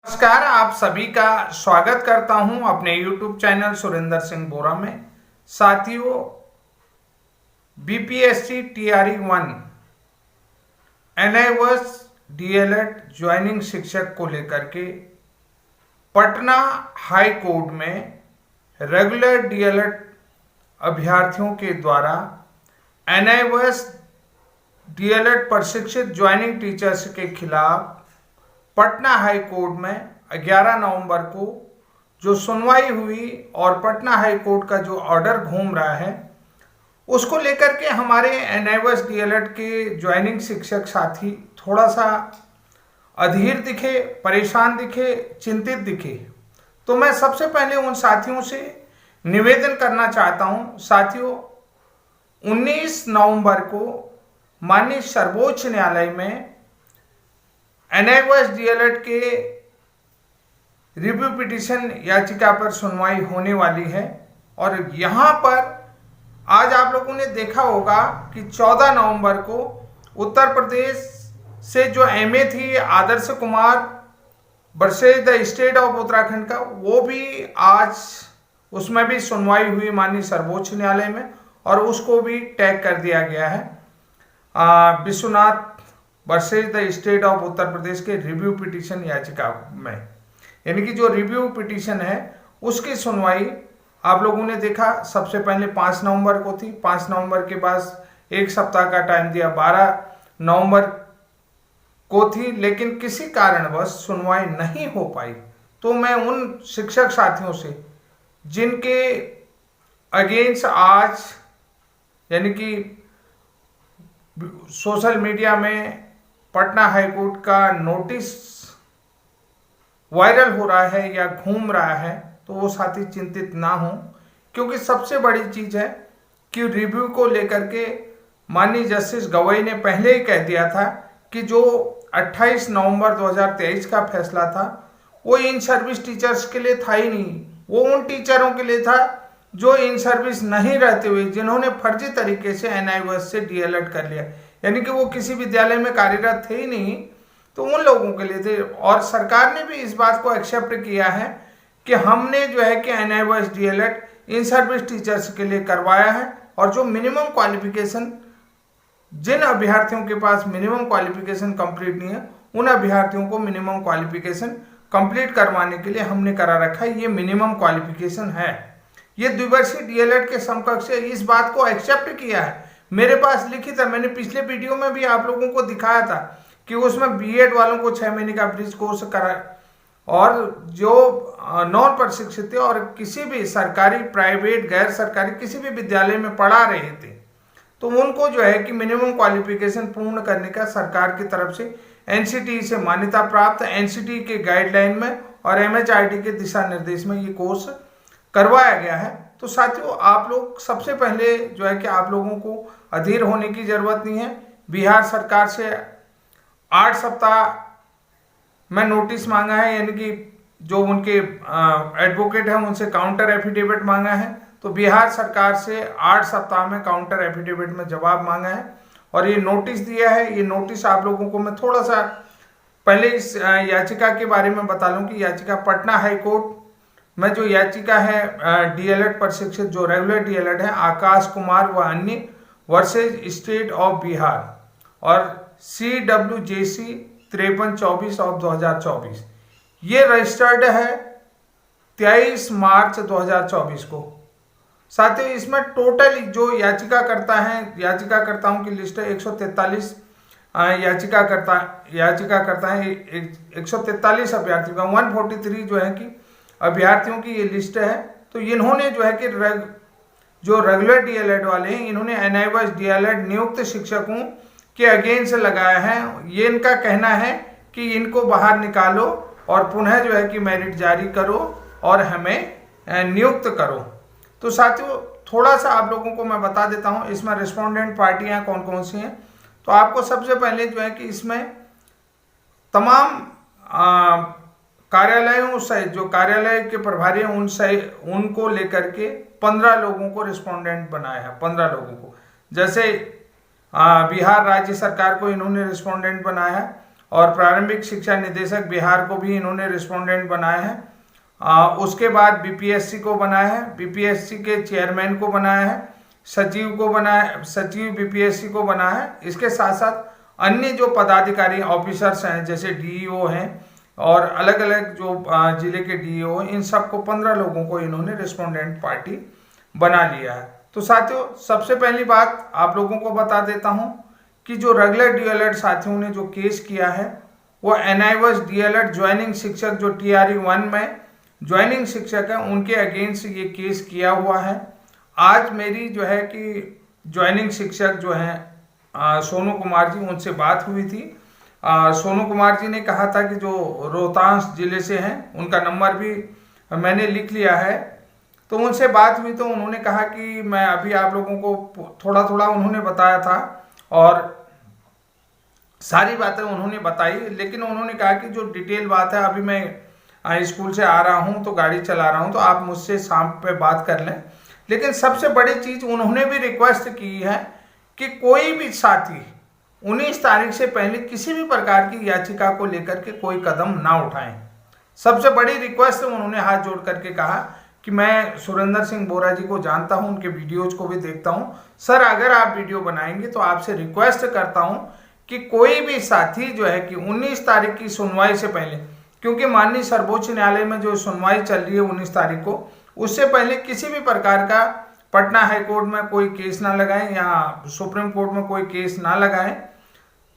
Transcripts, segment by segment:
नमस्कार, आप सभी का स्वागत करता हूं अपने YouTube चैनल सुरेंद्र सिंह बोरा में। साथियों, BPSC TRE-1 NIOS DLED joining शिक्षक को लेकर के पटना हाई कोर्ट में रेगुलर DLED अभ्यर्थियों के द्वारा NIOS DLED प्रशिक्षित ज्वाइनिंग टीचर्स के खिलाफ पटना हाई कोर्ट में 11 नवंबर को जो सुनवाई हुई और पटना हाई कोर्ट का जो ऑर्डर घूम रहा है उसको लेकर के हमारे NIOS DLED के ज्वाइनिंग शिक्षक साथी थोड़ा सा अधीर दिखे, परेशान दिखे, चिंतित दिखे। तो मैं सबसे पहले उन साथियों से निवेदन करना चाहता हूं। साथियों, 19 नवंबर को माननीय सर्वोच्च न्यायालय में NIOS DLED के रिव्यू पिटीशन याचिका पर सुनवाई होने वाली है और यहां पर आज आप लोगों ने देखा होगा कि 14 नवंबर को उत्तर प्रदेश से जो MA थी Adarsh Kumar versus the state of Uttarakhand का, वो भी आज उसमें भी सुनवाई हुई माननीय सर्वोच्च न्यायालय में और उसको भी टैग कर दिया गया है Vishwanath versus the state of Uttar Pradesh के रिव्यू पिटीशन याचिका में। यानी कि जो रिव्यू पिटीशन है उसकी सुनवाई आप लोगों ने देखा सबसे पहले 5 नवंबर को थी। 5 नवंबर के बाद एक सप्ताह का टाइम दिया, 12 नवंबर को थी, लेकिन किसी कारणवश सुनवाई नहीं हो पाई। तो मैं उन शिक्षक साथियों से जिनके अगेंस्ट आज यानी कि सोशल मीडिया में पटना हाईकोर्ट का नोटिस वायरल हो रहा है या घूम रहा है, तो वो साथी चिंतित ना हो, क्योंकि सबसे बड़ी चीज है कि रिव्यू को लेकर के माननीय जस्टिस गवई ने पहले ही कह दिया था कि जो 28 नवंबर 2023 का फैसला था वो इन सर्विस टीचर्स के लिए था ही नहीं। वो उन टीचरों के लिए था जो इन सर्विस नहीं रहते हुए जिन्होंने फर्जी तरीके से NIOS से DLED कर लिया, यानी कि वो किसी विद्यालय में कार्यरत थे ही नहीं, तो उन लोगों के लिए थे। और सरकार ने भी इस बात को एक्सेप्ट किया है कि हमने जो है कि NIOS DLED in service teachers के लिए करवाया है और जो मिनिमम क्वालिफिकेशन, जिन अभ्यर्थियों के पास मिनिमम क्वालिफिकेशन कंप्लीट नहीं है उन अभ्यर्थियों को मिनिमम क्वालिफिकेशन कंप्लीट करवाने के लिए हमने करा रखा है। ये मिनिमम क्वालिफिकेशन है, ये द्विवर्षीय DLED के समकक्ष है। इस बात को एक्सेप्ट किया है, मेरे पास लिखित है। मैंने पिछले वीडियो में भी आप लोगों को दिखाया था कि उसमें B.Ed वालों को 6 महीने का ब्रिज कोर्स करा और जो नॉन प्रशिक्षित थे और किसी भी सरकारी, प्राइवेट, गैर सरकारी किसी भी विद्यालय में पढ़ा रहे थे, तो उनको जो है कि मिनिमम क्वालिफिकेशन पूर्ण करने का सरकार की तरफ से NCTE से मान्यता प्राप्त NCTE के गाइडलाइन में और MHRD के दिशा निर्देश में ये कोर्स करवाया गया है। तो साथियों, आप लोग सबसे पहले जो है कि आप लोगों को अधीर होने की जरूरत नहीं है। बिहार सरकार से 8 सप्ताह में नोटिस मांगा है, यानी कि जो उनके एडवोकेट हैं उनसे काउंटर एफिडेविट मांगा है। तो बिहार सरकार से 8 सप्ताह में काउंटर एफिडेविट में जवाब मांगा है और ये नोटिस दिया है। ये नोटिस आप लोगों को मैं थोड़ा सा पहले इस याचिका के बारे में बता लूं कि याचिका पटना हाई कोर्ट में जो याचिका है DLED प्रशिक्षित जो रेगुलर DLED है आकाश कुमार व अन्य वर्सेज स्टेट ऑफ बिहार और CWJC 5324 ऑफ 2024, ये रजिस्टर्ड है 23 मार्च 2024 को। साथ ही इसमें टोटल जो याचिकाकर्ताओं की लिस्ट है 143 याचिकाकर्ता है 143 अभ्यर्थियों का 143 जो है कि अभ्यर्थियों की ये लिस्ट है। तो इन्होंने जो है कि जो रेगुलर DLED वाले हैं इन्होंने NIOS DLED नियुक्त शिक्षकों के अगेंस्ट लगाया है। ये इनका कहना है कि इनको बाहर निकालो और पुनः जो है कि मेरिट जारी करो और हमें नियुक्त करो। तो साथियों, थोड़ा सा आप लोगों को मैं बता देता हूं इसमें रिस्पोंडेंट पार्टियां कौन कौन सी हैं। तो आपको सबसे पहले जो है कि इसमें तमाम कार्यालयों से जो कार्यालय के प्रभारी हैं उनको लेकर के 15 लोगों को रिस्पोंडेंट बनाया है। 15 लोगों को, जैसे बिहार राज्य सरकार को इन्होंने रिस्पोंडेंट बनाया है और प्रारंभिक शिक्षा निदेशक बिहार को भी इन्होंने रिस्पोंडेंट बनाया है। उसके बाद बीपीएससी को बनाया है, बीपीएससी के चेयरमैन को बनाया है, सचिव को बनाया, सचिव बीपीएससी को बनाया है। इसके साथ साथ अन्य जो पदाधिकारी ऑफिसर्स हैं जैसे डीईओ हैं और अलग अलग जो जिले के डीईओ हैं, इन सबको 15 लोगों को इन्होंने रिस्पोंडेंट पार्टी बना लिया है। तो साथियों, सबसे पहली बात आप लोगों को बता देता हूं कि जो रेगुलर डीएलएड साथियों ने जो केस किया है वो एनआईवस डीएलएड ज्वाइनिंग शिक्षक जो टीआरई 1 में ज्वाइनिंग शिक्षक है उनके अगेंस्ट ये केस किया हुआ है। आज मेरी जो है कि ज्वाइनिंग शिक्षक जो हैं सोनू कुमार जी, उनसे बात हुई थी। सोनू कुमार जी ने कहा था कि जो रोहतास जिले से हैं, उनका नंबर भी मैंने लिख लिया है। तो उनसे बात हुई तो उन्होंने कहा कि मैं अभी आप लोगों को थोड़ा थोड़ा उन्होंने बताया था और सारी बातें उन्होंने बताई, लेकिन उन्होंने कहा कि जो डिटेल बात है अभी मैं स्कूल से आ रहा हूं तो गाड़ी चला रहा हूं, तो आप मुझसे शाम पे बात कर लें। लेकिन सबसे बड़ी चीज उन्होंने भी रिक्वेस्ट की है कि कोई भी साथी 19 तारीख से पहले किसी भी प्रकार की याचिका को लेकर के कोई कदम ना उठाएं। सबसे बड़ी रिक्वेस्ट उन्होंने हाथ जोड़ करके कहा कि मैं सुरेंद्र सिंह बोरा जी को जानता हूं, उनके वीडियोज को भी देखता हूं। सर, अगर आप वीडियो बनाएंगे तो आपसे रिक्वेस्ट करता हूं कि कोई भी साथी जो है कि 19 तारीख की सुनवाई से पहले, क्योंकि माननीय सर्वोच्च न्यायालय में जो सुनवाई चल रही है 19 तारीख को, उससे पहले किसी भी प्रकार का पटना हाईकोर्ट में कोई केस ना लगाएं या सुप्रीम कोर्ट में कोई केस ना लगाएं,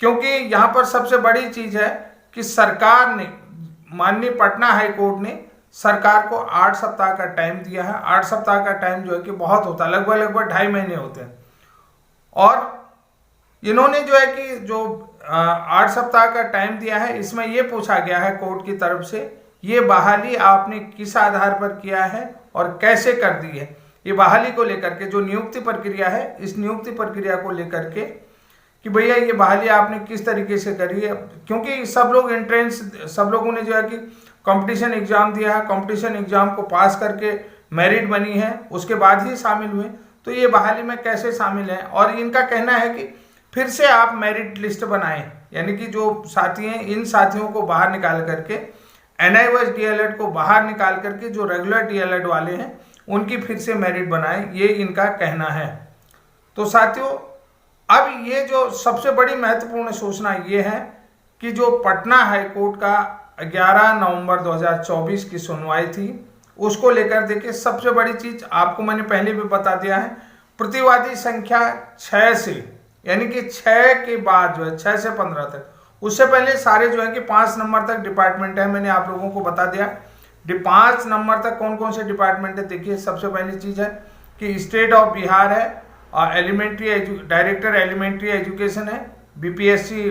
क्योंकि यहाँ पर सबसे बड़ी चीज है कि सरकार ने, माननीय पटना हाईकोर्ट ने सरकार को 8 सप्ताह का टाइम दिया है। 8 सप्ताह का टाइम जो है कि बहुत होता है, लगभग 2.5 महीने होते हैं। और इन्होंने जो है कि जो 8 सप्ताह का टाइम दिया है, इसमें यह पूछा गया है कोर्ट की तरफ से, ये बहाली आपने किस आधार पर किया है और कैसे कर दी है। ये बहाली को लेकर के जो नियुक्ति प्रक्रिया है, इस नियुक्ति प्रक्रिया को लेकर के कि भैया ये बहाली आपने किस तरीके से करी है, क्योंकि सब लोगों ने जो है कि कंपटीशन एग्जाम दिया है, कंपटीशन एग्जाम को पास करके मेरिट बनी है, उसके बाद ही शामिल हुए, तो ये बहाली में कैसे शामिल है। और इनका कहना है कि फिर से आप मेरिट लिस्ट बनाएं, यानी कि जो साथी हैं इन साथियों को बाहर निकाल करके, एनआईवस डीएलएड को बाहर निकाल करके जो रेगुलर डीएलएड वाले हैं उनकी फिर से मेरिट बनाएं, ये इनका कहना है। तो साथियों, अब ये जो सबसे बड़ी महत्वपूर्ण सूचना ये है कि जो पटना हाईकोर्ट का 11 नवंबर 2024 की सुनवाई थी, उसको लेकर देखिए सबसे बड़ी चीज आपको मैंने पहले भी बता दिया है, प्रतिवादी संख्या 6 से, यानी कि 6 के बाद जो है 6 से 15 तक, उससे पहले सारे जो है कि 5 नंबर तक डिपार्टमेंट है, मैंने आप लोगों को बता दिया। 5 नंबर तक कौन कौन से डिपार्टमेंट है, देखिए सबसे पहली चीज है कि स्टेट ऑफ बिहार है, एलिमेंट्री डायरेक्टर एलिमेंट्री एजुकेशन है, बीपीएससी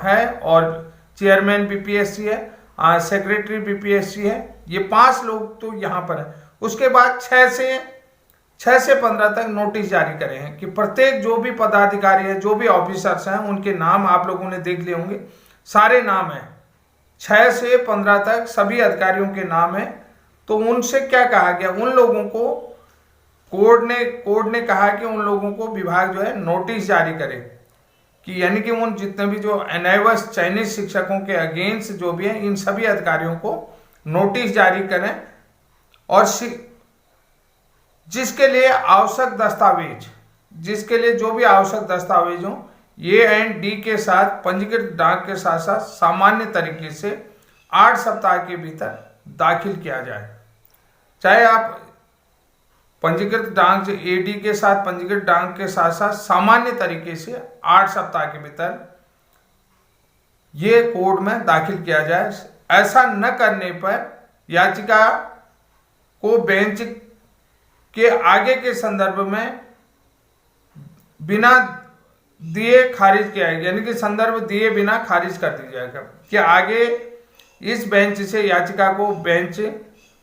है और चेयरमैन बीपीएससी है, सेक्रेटरी बीपीएससी है। ये 5 लोग तो यहाँ पर है। उसके बाद 6 से 15 तक नोटिस जारी करे हैं कि प्रत्येक जो भी पदाधिकारी है, जो भी ऑफिसर्स हैं, उनके नाम आप लोगों ने देख लिए होंगे, सारे नाम हैं। 6 से 15 तक सभी अधिकारियों के नाम हैं। तो उनसे क्या कहा गया, उन लोगों को कोर्ट ने कहा कि उन लोगों को विभाग जो है नोटिस जारी करे कि यानी कि उन जितने भी जो एनआईवस चयनित शिक्षकों के अगेंस्ट जो भी हैं, इन सभी अधिकारियों को नोटिस जारी करें और जिसके लिए आवश्यक दस्तावेज, जिसके लिए जो भी आवश्यक दस्तावेज हो, ए एंड डी के साथ पंजीकृत डाक के साथ साथ सामान्य तरीके से 8 सप्ताह के भीतर दाखिल किया जाए। चाहे आप पंजीकृत डाक एडी के साथ, पंजीकृत डाक के साथ साथ सामान्य तरीके से 8 सप्ताह के भीतर ये कोर्ट में दाखिल किया जाए। ऐसा न करने पर याचिका को बेंच के आगे के संदर्भ में बिना दिए खारिज किया जाएगा, यानी कि संदर्भ दिए बिना खारिज कर दिया जाएगा कि आगे इस बेंच से याचिका को बेंच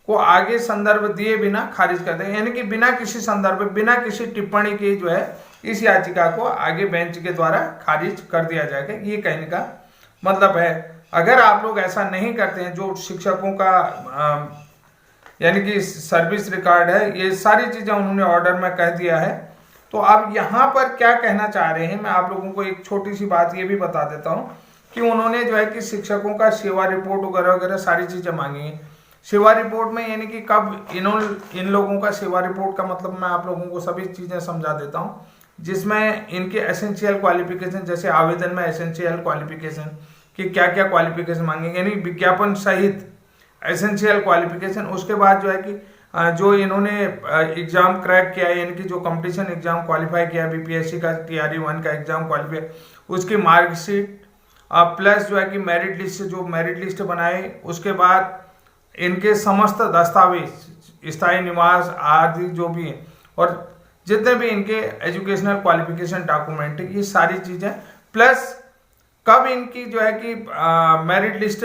को आगे संदर्भ दिए बिना खारिज कर देंगे, यानी कि बिना किसी संदर्भ, बिना किसी टिप्पणी के जो है इस याचिका को आगे बेंच के द्वारा खारिज कर दिया जाएगा। ये कहने का मतलब है। अगर आप लोग ऐसा नहीं करते हैं, जो शिक्षकों का यानी कि सर्विस रिकॉर्ड है, ये सारी चीजें उन्होंने ऑर्डर में कह दिया है। तो अब यहाँ पर क्या कहना चाह रहे हैं, मैं आप लोगों को एक छोटी सी बात ये भी बता देता हूँ कि उन्होंने जो है कि शिक्षकों का सेवा रिपोर्ट वगैरह वगैरह सारी चीज़ें मांगी हैं। सेवा रिपोर्ट में यानी कि कब इन लोगों का सेवा रिपोर्ट का मतलब मैं आप लोगों को सभी चीज़ें समझा देता हूँ, जिसमें इनके एसेंशियल क्वालिफिकेशन, जैसे आवेदन में एसेंशियल क्वालिफिकेशन कि क्या क्या क्वालिफिकेशन मांगेंगे, यानी विज्ञापन सहित एसेंशियल क्वालिफिकेशन। उसके बाद जो है कि जो इन्होंने एग्जाम क्रैक किया है, यानी कि जो कंपटीशन एग्जाम क्वालिफाई किया बीपीएससी का TRE 1 का एग्जाम क्वालिफाई, उसकी मार्कशीट प्लस जो है कि मेरिट लिस्ट, जो मेरिट लिस्ट बनाए, उसके बाद इनके समस्त दस्तावेज, स्थायी निवास आदि जो भी है, और जितने भी इनके एजुकेशनल क्वालिफिकेशन डॉक्यूमेंट, ये सारी चीज़ें, प्लस कब इनकी जो है कि मेरिट लिस्ट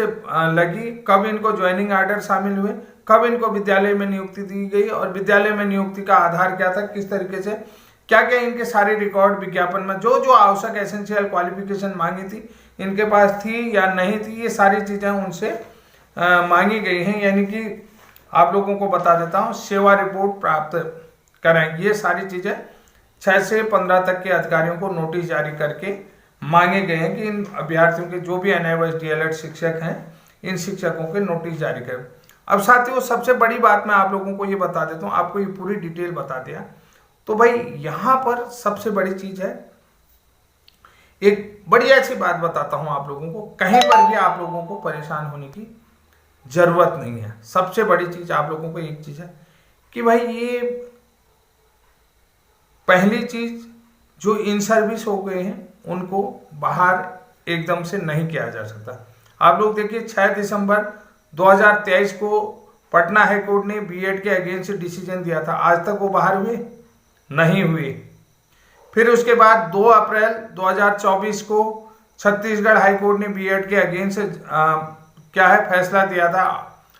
लगी, कब इनको ज्वाइनिंग आर्डर शामिल हुए, कब इनको विद्यालय में नियुक्ति दी गई, और विद्यालय में नियुक्ति का आधार क्या था, किस तरीके से, क्या क्या इनके सारे रिकॉर्ड विज्ञापन में जो जो आवश्यक एसेंशियल क्वालिफिकेशन मांगी थी इनके पास थी या नहीं थी, ये सारी चीज़ें उनसे मांगी गई हैं। यानी कि आप लोगों को बता देता हूँ, सेवा रिपोर्ट प्राप्त करें, ये सारी चीज़ें 6 से 15 तक के अधिकारियों को नोटिस जारी करके मांगे गए हैं कि इन अभ्यर्थियों के जो भी NIOS DLED शिक्षक हैं, इन शिक्षकों के नोटिस जारी करें। अब साथियों, सबसे बड़ी बात मैं आप लोगों को ये बता देता हूँ, आपको ये पूरी डिटेल बता दिया, तो भाई यहाँ पर सबसे बड़ी चीज़ है, एक बढ़िया सी बात बताता हूँ आप लोगों को, कहीं पर भी आप लोगों को परेशान होने की जरूरत नहीं है। सबसे बड़ी चीज आप लोगों को एक चीज है कि भाई ये पहली चीज, जो इन सर्विस हो गए हैं उनको बाहर एकदम से नहीं किया जा सकता। आप लोग देखिए 6 दिसंबर 2023 को पटना हाईकोर्ट ने बीएड के अगेंस्ट डिसीजन दिया था, आज तक वो बाहर हुए नहीं हुए। फिर उसके बाद 2 अप्रैल 2024 को छत्तीसगढ़ हाईकोर्ट ने बीएड के अगेंस्ट क्या है फैसला दिया था,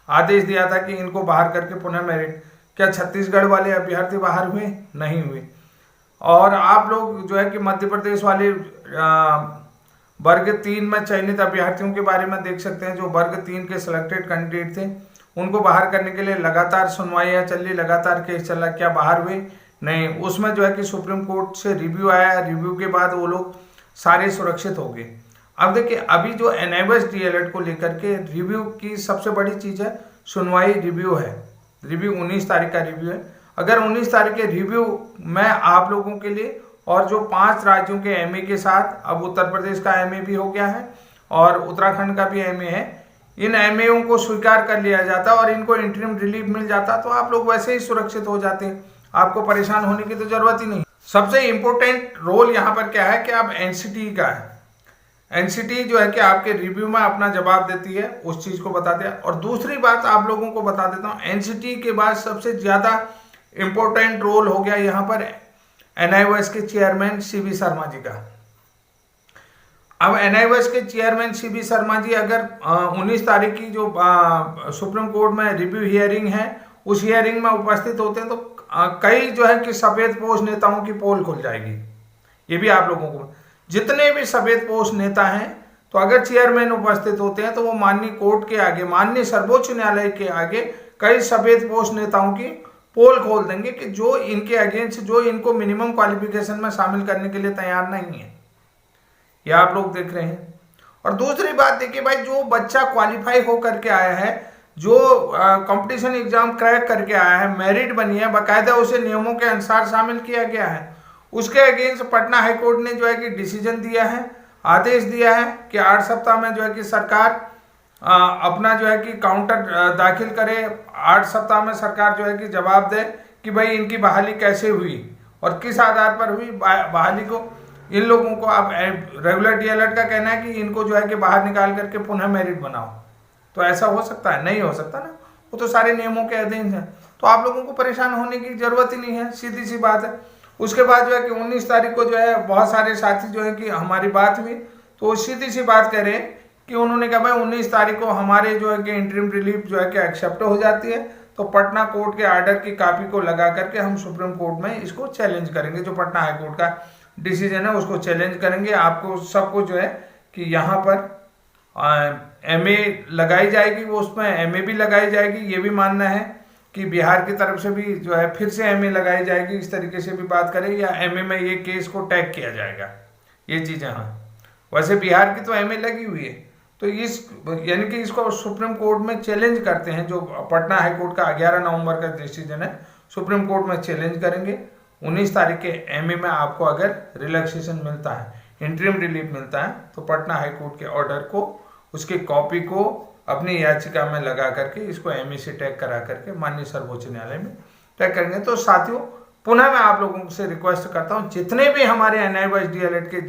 आदेश दिया था कि इनको बाहर करके पुनः मेरिट। क्या छत्तीसगढ़ वाले अभ्यर्थी बाहर हुए? नहीं हुए। और आप लोग जो है कि मध्य प्रदेश वाले वर्ग 3 में चयनित अभ्यर्थियों के बारे में देख सकते हैं, जो वर्ग 3 के सिलेक्टेड कैंडिडेट थे, उनको बाहर करने के लिए लगातार सुनवाइयां चल रही, लगातार केस चल रहा। क्या बाहर हुए? नहीं। उसमें जो है कि सुप्रीम कोर्ट से रिव्यू आया, रिव्यू के बाद वो लोग सारे सुरक्षित हो गए। अब देखिए, अभी जो NIOS DLED को लेकर के रिव्यू की सबसे बड़ी चीज है सुनवाई, रिव्यू है। रिव्यू 19 तारीख का रिव्यू है। अगर 19 तारीख के रिव्यू में आप लोगों के लिए और जो 5 राज्यों के MA के साथ, अब उत्तर प्रदेश का MA भी हो गया है और उत्तराखंड का भी MA है, इन MAओं को स्वीकार कर लिया जाता और इनको इंटरिम रिलीफ मिल जाता, तो आप लोग वैसे ही सुरक्षित हो जाते हैं, आपको परेशान होने की तो जरूरत ही नहीं। सबसे इंपॉर्टेंट रोल यहाँ पर क्या है कि आप NCT का है। NCT जो है कि आपके रिव्यू में अपना जवाब देती है, उस चीज को बता दिया। और दूसरी बात आप लोगों को बता देता हूँ, NCT के बाद सबसे ज्यादा इंपॉर्टेंट रोल हो गया यहाँ पर NIOS के चेयरमैन CB शर्मा जी का। अब NIOS के चेयरमैन CB शर्मा जी अगर 19 तारीख की जो सुप्रीम कोर्ट में रिव्यू हियरिंग है, उस हियरिंग में उपस्थित होते हैं, तो कई जो है कि सफेद पोश नेताओं की पोल खुल जाएगी। ये भी आप लोगों को, जितने भी सफेद पोश नेता हैं, तो अगर चेयरमैन उपस्थित होते हैं तो वो माननीय कोर्ट के आगे, माननीय सर्वोच्च न्यायालय के आगे कई सफेद पोश नेताओं की पोल खोल देंगे कि जो इनके अगेंस्ट, जो इनको मिनिमम क्वालिफिकेशन में शामिल करने के लिए तैयार नहीं है। ये आप लोग देख रहे हैं। और दूसरी बात देखिए भाई, जो बच्चा क्वालिफाई हो करके आया है, जो कंपटीशन एग्जाम क्रैक करके आया है, मेरिट बनी है, बाकायदा उसे नियमों के अनुसार शामिल किया गया है, उसके अगेंस्ट पटना हाईकोर्ट ने जो है कि डिसीजन दिया है, आदेश दिया है कि 8 सप्ताह में जो है कि सरकार अपना जो है कि काउंटर दाखिल करे। 8 सप्ताह में सरकार जो है कि जवाब दे कि भाई इनकी बहाली कैसे हुई और किस आधार पर हुई बहाली को। इन लोगों को आप रेगुलर DLED का कहना है कि इनको जो है कि बाहर निकाल करके पुनः मेरिट बनाओ, तो ऐसा हो सकता है? नहीं हो सकता ना, वो तो सारे नियमों के अधीन है। तो आप लोगों को परेशान होने की जरूरत ही नहीं है, सीधी सी बात है। उसके बाद जो है कि 19 तारीख को जो है बहुत सारे साथी जो है कि हमारी बात हुई, तो सीधी सी बात कह रहे हैं कि उन्होंने कहा भाई 19 तारीख को हमारे जो है कि इंटरिम रिलीफ जो है कि एक्सेप्ट हो जाती है, तो पटना कोर्ट के आर्डर की कॉपी को लगा करके हम सुप्रीम कोर्ट में इसको चैलेंज करेंगे। जो पटना हाई कोर्ट का डिसीजन है उसको चैलेंज करेंगे। आपको सबको जो है कि यहाँ पर MA लगाई जाएगी, वो उसमें MA भी लगाई जाएगी। ये भी मानना है कि बिहार की तरफ से भी जो है फिर से MA लगाई जाएगी, इस तरीके से भी बात करें, या MA में ये केस को टैग किया जाएगा, ये चीज़ें। हाँ, वैसे बिहार की तो एमए लगी हुई है। तो इस यानी कि इसको सुप्रीम कोर्ट में चैलेंज करते हैं, जो पटना हाई कोर्ट का 11 नवंबर का डिसीजन है, सुप्रीम कोर्ट में चैलेंज करेंगे। 19 तारीख के एमए में आपको अगर रिलैक्सेशन मिलता है, इंटरिम रिलीफ मिलता है, तो पटना हाई कोर्ट के ऑर्डर को, उसकी कॉपी को अपनी याचिका में लगा करके इसको एमए से टैग करा करके माननीय सर्वोच्च न्यायालय में टैग करेंगे। तो साथियों, पुनः मैं आप लोगों से रिक्वेस्ट करता हूं, जितने भी हमारे NIOS DLED के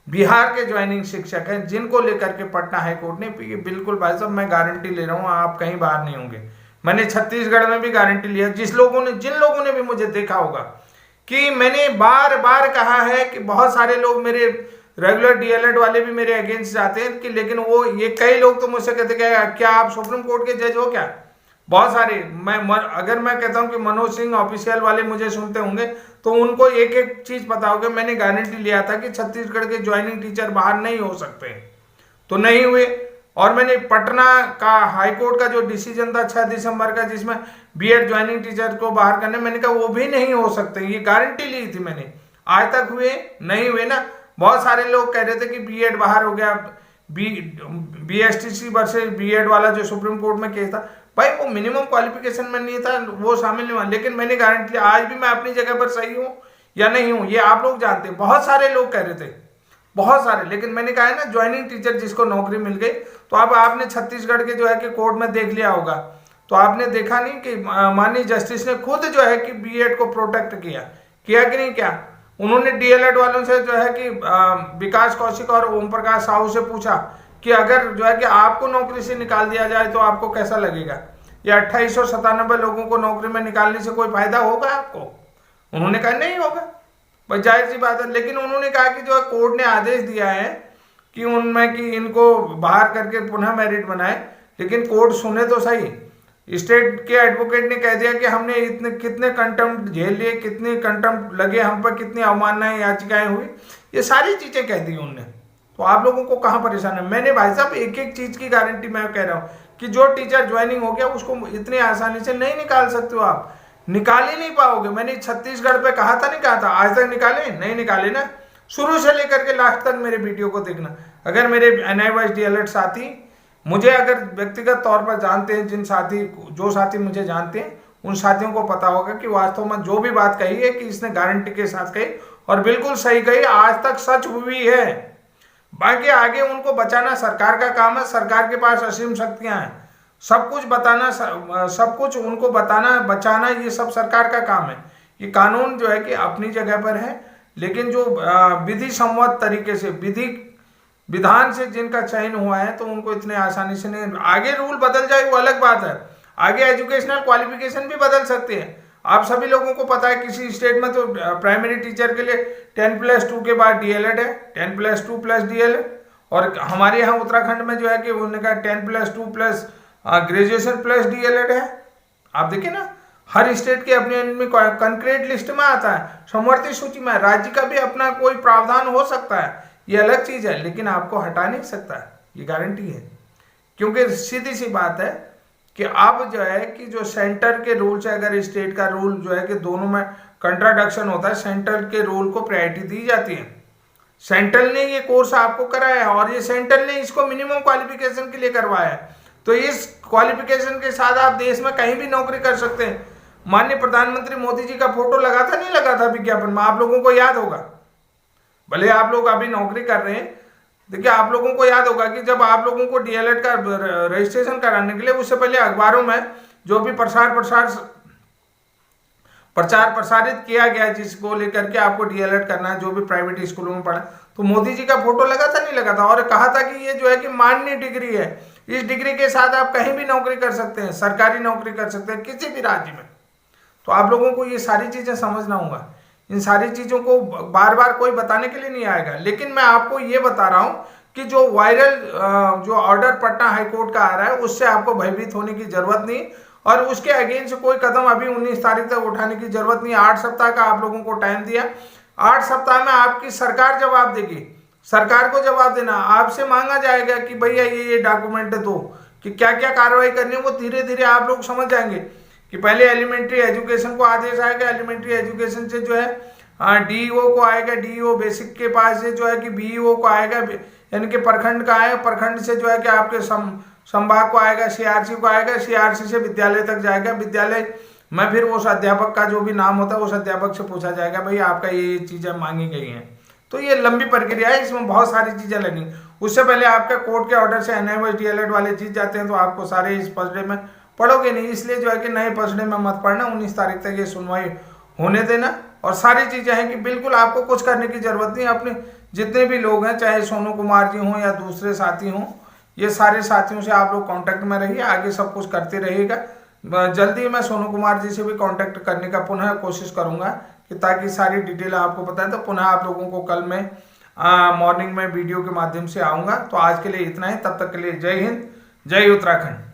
बिहार के ज्वाइनिंग शिक्षक हैं, जिनको लेकर के पटना हाई कोर्ट ने, बिल्कुल भाई साहब मैं गारंटी ले रहा हूँ, आप कहीं बाहर नहीं होंगे। मैंने छत्तीसगढ़ में भी गारंटी लिया। जिन लोगों ने भी मुझे देखा होगा कि मैंने बार बार कहा है कि बहुत सारे लोग मेरे रेगुलर DLED वाले भी मेरे अगेंस्ट जाते हैं कि, लेकिन वो ये कई लोग तो मुझसे कहते क्या आप सुप्रीम कोर्ट के जज हो क्या? बहुत सारे अगर मैं कहता हूं कि मनोज सिंह ऑफिशियल वाले मुझे सुनते होंगे तो उनको एक एक चीज पता होगा। मैंने गारंटी लिया था कि छत्तीसगढ़ के ज्वाइनिंग टीचर बाहर नहीं हो सकते, तो नहीं हुए। और मैंने पटना का हाई कोर्ट का जो डिसीजन था 6 दिसंबर का, जिसमें बीएड ज्वाइनिंग टीचर को बाहर करने, मैंने कहा वो भी नहीं हो सकते, ये गारंटी ली थी मैंने। आज तक हुए नहीं हुए ना। बहुत सारे लोग कह रहे थे कि बीएड बाहर हो गया, BSTC वर्सेस बीएड वाला जो सुप्रीम कोर्ट में केस था, भाई वो मिनिमम क्वालिफिकेशन में नहीं था, वो शामिल नहीं हुआ। लेकिन मैंने गारंटी लिया, आज भी मैं अपनी जगह पर सही हूं या नहीं हूं ये आप लोग जानते हैं। बहुत सारे लोग कह रहे थे, बहुत सारे, लेकिन मैंने कहा है ना, ज्वाइनिंग टीचर जिसको नौकरी मिल गई। तो अब आपने छत्तीसगढ़ के जो है कि कोर्ट में देख लिया होगा, तो आपने देखा नहीं कि माननीय जस्टिस ने खुद जो है कि बीएड को प्रोटेक्ट किया कि नहीं किया। उन्होंने DLED वालों से जो है कि विकास कौशिक और ओम प्रकाश साहू से पूछा कि अगर जो है कि आपको नौकरी से निकाल दिया जाए तो आपको कैसा लगेगा? या 2897 लोगों को नौकरी में निकालने से कोई फायदा होगा आपको? उन्होंने कहा नहीं होगा, बस जाहिर सी बात है। लेकिन उन्होंने कहा कि जो है कोर्ट ने आदेश दिया है कि उनमें कि इनको बाहर करके पुनः मेरिट बनाए, लेकिन कोर्ट सुने तो सही। स्टेट के एडवोकेट ने कह दिया कि हमने इतने कितने कंटेम्प्ट झेल लिए, कितने कंटेम्प्ट लगे हम पर, कितनी अवमाननाएं याचिकाएं हुई, ये सारी चीजें कह दी उनने। तो आप लोगों को कहाँ परेशान है? मैंने भाई साहब एक एक चीज की गारंटी मैं कह रहा हूँ कि जो टीचर ज्वाइनिंग हो गया उसको इतनी आसानी से नहीं निकाल सकते हो आप, निकाल ही नहीं पाओगे। मैंने छत्तीसगढ़ पे कहा था, नहीं कहा था? आज तक निकाले नहीं निकाले ना। शुरू से लेकर के लास्ट तक मेरे वीडियो को देखना। अगर मेरे NIOS DLED साथी मुझे अगर व्यक्तिगत तौर पर जानते हैं, जो साथी मुझे जानते हैं, उन साथियों को पता होगा कि वास्तव में जो भी बात कही है कि इसने गारंटी के साथ कही और बिल्कुल सही कही, आज तक सच हुई है। बाकी आगे उनको बचाना सरकार का काम है, सरकार के पास असीम शक्तियां हैं, सब कुछ बताना, सब कुछ उनको बताना, बचाना, ये सब सरकार का काम है। ये कानून जो है कि अपनी जगह पर है, लेकिन जो विधि सम्मत तरीके से विधान से जिनका चयन हुआ है, तो उनको इतने आसानी से नहीं। आगे रूल बदल जाए वो अलग बात है, आगे एजुकेशनल क्वालिफिकेशन भी बदल सकते हैं। आप सभी लोगों को पता है किसी स्टेट में तो प्राइमरी टीचर के लिए 10+2 के बाद DLED है, 10+2 प्लस DLED। और हमारे यहाँ उत्तराखंड में जो है कि उन्होंने कहा 10+2 प्लस ग्रेजुएशन प्लस DLED है। आप देखिए ना, हर स्टेट के अपने कंक्रीट लिस्ट में आता है, समवर्ती सूची में। राज्य का भी अपना कोई प्रावधान हो सकता है, ये अलग चीज है, लेकिन आपको हटा नहीं सकता है, ये गारंटी है। क्योंकि सीधी सी बात है कि अब जो है कि जो सेंटर के रूल से अगर स्टेट का रूल जो है कि दोनों में कंट्राडिक्शन होता है, सेंटर के रूल को प्रायोरिटी दी जाती है। सेंट्रल ने ये कोर्स आपको कराया है और ये सेंट्रल ने इसको मिनिमम क्वालिफिकेशन के लिए करवाया है, तो इस क्वालिफिकेशन के साथ आप देश में कहीं भी नौकरी कर सकते हैं। माननीय प्रधानमंत्री मोदी जी का फोटो लगा था, नहीं लगा था विज्ञापन में? आप लोगों को याद होगा, भले आप लोग अभी नौकरी कर रहे हैं। देखिए, आप लोगों को याद होगा कि जब आप लोगों को DLED का रजिस्ट्रेशन कराने के लिए, उससे पहले अखबारों में जो भी प्रचार प्रसारित किया गया, जिसको लेकर के आपको DLED करना है, जो भी प्राइवेट स्कूलों में पढ़ा, तो मोदी जी का फोटो लगा था, नहीं लगा था? और कहा था कि ये जो है कि मान्य डिग्री है, इस डिग्री के साथ आप कहीं भी नौकरी कर सकते हैं, सरकारी नौकरी कर सकते हैं किसी भी राज्य में। तो आप लोगों को ये सारी चीजें समझना होगा। इन सारी चीजों को बार बार कोई बताने के लिए नहीं आएगा, लेकिन मैं आपको ये बता रहा हूं कि जो वायरल जो ऑर्डर पटना हाई कोर्ट का आ रहा है, उससे आपको भयभीत होने की जरूरत नहीं, और उसके अगेंस्ट कोई कदम अभी 19 तारीख तक उठाने की जरूरत नहीं। 8 सप्ताह का आप लोगों को टाइम दिया, 8 सप्ताह में आपकी सरकार जवाब देगी। सरकार को जवाब देना, आपसे मांगा जाएगा कि भैया ये डॉक्यूमेंट दो, कि क्या क्या कार्रवाई करनी है। वो धीरे धीरे आप लोग समझ जाएंगे कि पहले एलिमेंट्री एजुकेशन को आदेश आएगा, एलिमेंट्री एजुकेशन से जो है डीईओ को आएगा, डीईओ बेसिक के पास से जो है कि बीईओ को आएगा, यानी कि प्रखंड का आएगा, प्रखंड से जो है कि आपके संभाग को आएगा, सीआरसी को आएगा, सीआरसी से विद्यालय तक जाएगा, विद्यालय में फिर उस अध्यापक का जो भी नाम होता है उस अध्यापक से पूछा जाएगा भाई आपका ये चीजें मांगी गई हैं। तो ये लंबी प्रक्रिया है, इसमें बहुत सारी चीजें लगेंगी। उससे पहले आपका कोर्ट के ऑर्डर से एनएमएस डीएलएड वाले चीज जाते हैं तो आपको सारे इस पसड़े में पढ़ोगे नहीं, इसलिए जो है कि नए पसड़े में मत पढ़ना, 19 तारीख तक ये सुनवाई होने देना। और सारी चीजें हैं कि बिल्कुल आपको कुछ करने की जरूरत नहीं। अपने जितने भी लोग हैं, चाहे सोनू कुमार जी हों या दूसरे साथी हों, ये सारे साथियों से आप लोग कांटेक्ट में रहिए, आगे सब कुछ करते रहिएगा। जल्दी मैं सोनू कुमार जी से भी कांटेक्ट करने का पुनः कोशिश करूंगा कि ताकि सारी डिटेल आपको बताएं। तो पुनः आप लोगों को कल मैं मॉर्निंग में वीडियो के माध्यम से आऊंगा। तो आज के लिए इतना ही, तब तक के लिए जय हिंद, जय उत्तराखंड।